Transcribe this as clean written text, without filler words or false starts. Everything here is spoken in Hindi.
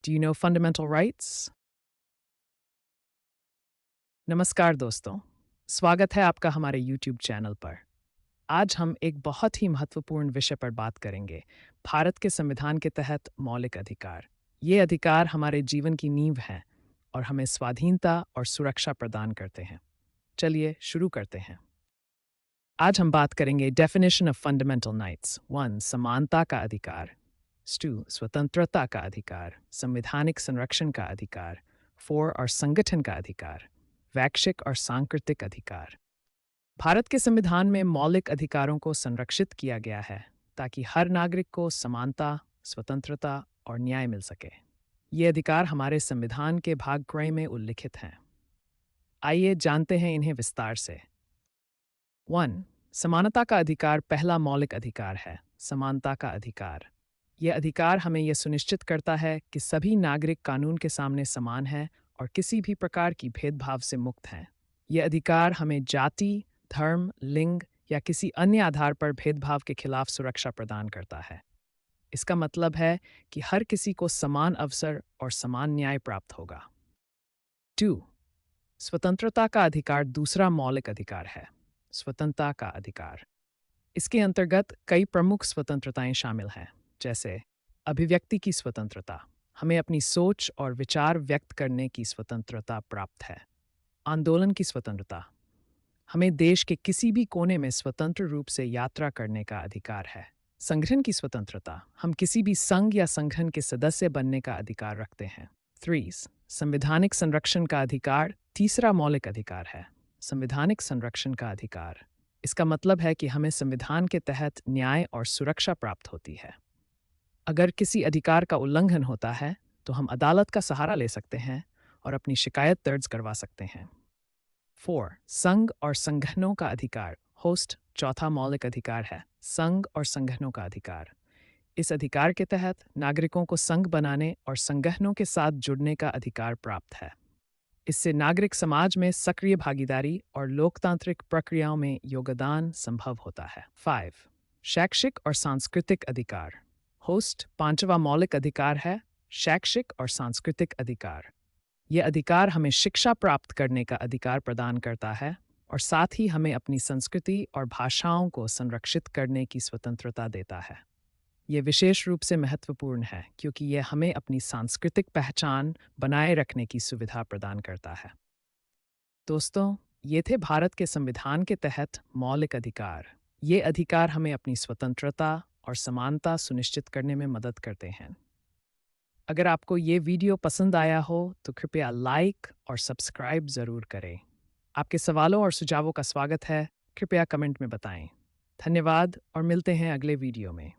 Do you know fundamental rights? नमस्कार दोस्तों, स्वागत है आपका हमारे YouTube चैनल पर। आज हम एक बहुत ही महत्वपूर्ण विषय पर बात करेंगे, भारत के संविधान के तहत मौलिक अधिकार। ये अधिकार हमारे जीवन की नींव हैं और हमें स्वाधीनता और सुरक्षा प्रदान करते हैं। चलिए शुरू करते हैं। आज हम बात करेंगे डेफिनेशन ऑफ फंडामेंटल राइट्स। 1. समानता का अधिकार। 2. स्वतंत्रता का अधिकार, संवैधानिक संरक्षण का अधिकार। 4. और संगठन का अधिकार, वैश्विक और सांस्कृतिक अधिकार। भारत के संविधान में मौलिक अधिकारों को संरक्षित किया गया है ताकि हर नागरिक को समानता, स्वतंत्रता और न्याय मिल सके। ये अधिकार हमारे संविधान के भाग क्रय में उल्लिखित हैं। आइए जानते हैं इन्हें विस्तार से। 1. समानता का अधिकार पहला मौलिक अधिकार है। समानता का अधिकार, यह अधिकार हमें यह सुनिश्चित करता है कि सभी नागरिक कानून के सामने समान हैं और किसी भी प्रकार की भेदभाव से मुक्त हैं। यह अधिकार हमें जाति, धर्म, लिंग या किसी अन्य आधार पर भेदभाव के खिलाफ सुरक्षा प्रदान करता है। इसका मतलब है कि हर किसी को समान अवसर और समान न्याय प्राप्त होगा। 2. स्वतंत्रता का अधिकार दूसरा मौलिक अधिकार है। स्वतंत्रता का अधिकार, इसके अंतर्गत कई प्रमुख स्वतंत्रताएं शामिल हैं, जैसे अभिव्यक्ति की स्वतंत्रता, हमें अपनी सोच और विचार व्यक्त करने की स्वतंत्रता प्राप्त है। आंदोलन की स्वतंत्रता, हमें देश के किसी भी कोने में स्वतंत्र रूप से यात्रा करने का अधिकार है। संगठन की स्वतंत्रता, हम किसी भी संघ या संगठन के सदस्य बनने का अधिकार रखते हैं। 3. संवैधानिक संरक्षण का अधिकार तीसरा मौलिक अधिकार है। संवैधानिक संरक्षण का अधिकार, इसका मतलब है कि हमें संविधान के तहत न्याय और सुरक्षा प्राप्त होती है। अगर किसी अधिकार का उल्लंघन होता है तो हम अदालत का सहारा ले सकते हैं और अपनी शिकायत दर्ज करवा सकते हैं। 4. संघ और संगठनों का अधिकार, होस्ट चौथा मौलिक अधिकार है। संघ और संगठनों का अधिकार, इस अधिकार के तहत नागरिकों को संघ बनाने और संगठनों के साथ जुड़ने का अधिकार प्राप्त है। इससे नागरिक समाज में सक्रिय भागीदारी और लोकतांत्रिक प्रक्रियाओं में योगदान संभव होता है। 5. शैक्षिक और सांस्कृतिक अधिकार, होस्ट पांचवा मौलिक अधिकार है। शैक्षिक और सांस्कृतिक अधिकार, यह अधिकार हमें शिक्षा प्राप्त करने का अधिकार प्रदान करता है और साथ ही हमें अपनी संस्कृति और भाषाओं को संरक्षित करने की स्वतंत्रता देता है। यह विशेष रूप से महत्वपूर्ण है क्योंकि यह हमें अपनी सांस्कृतिक पहचान बनाए रखने की सुविधा प्रदान करता है। दोस्तों, ये थे भारत के संविधान के तहत मौलिक अधिकार। ये अधिकार हमें अपनी स्वतंत्रता और समानता सुनिश्चित करने में मदद करते हैं। अगर आपको ये वीडियो पसंद आया हो तो कृपया लाइक और सब्सक्राइब ज़रूर करें। आपके सवालों और सुझावों का स्वागत है, कृपया कमेंट में बताएं। धन्यवाद और मिलते हैं अगले वीडियो में।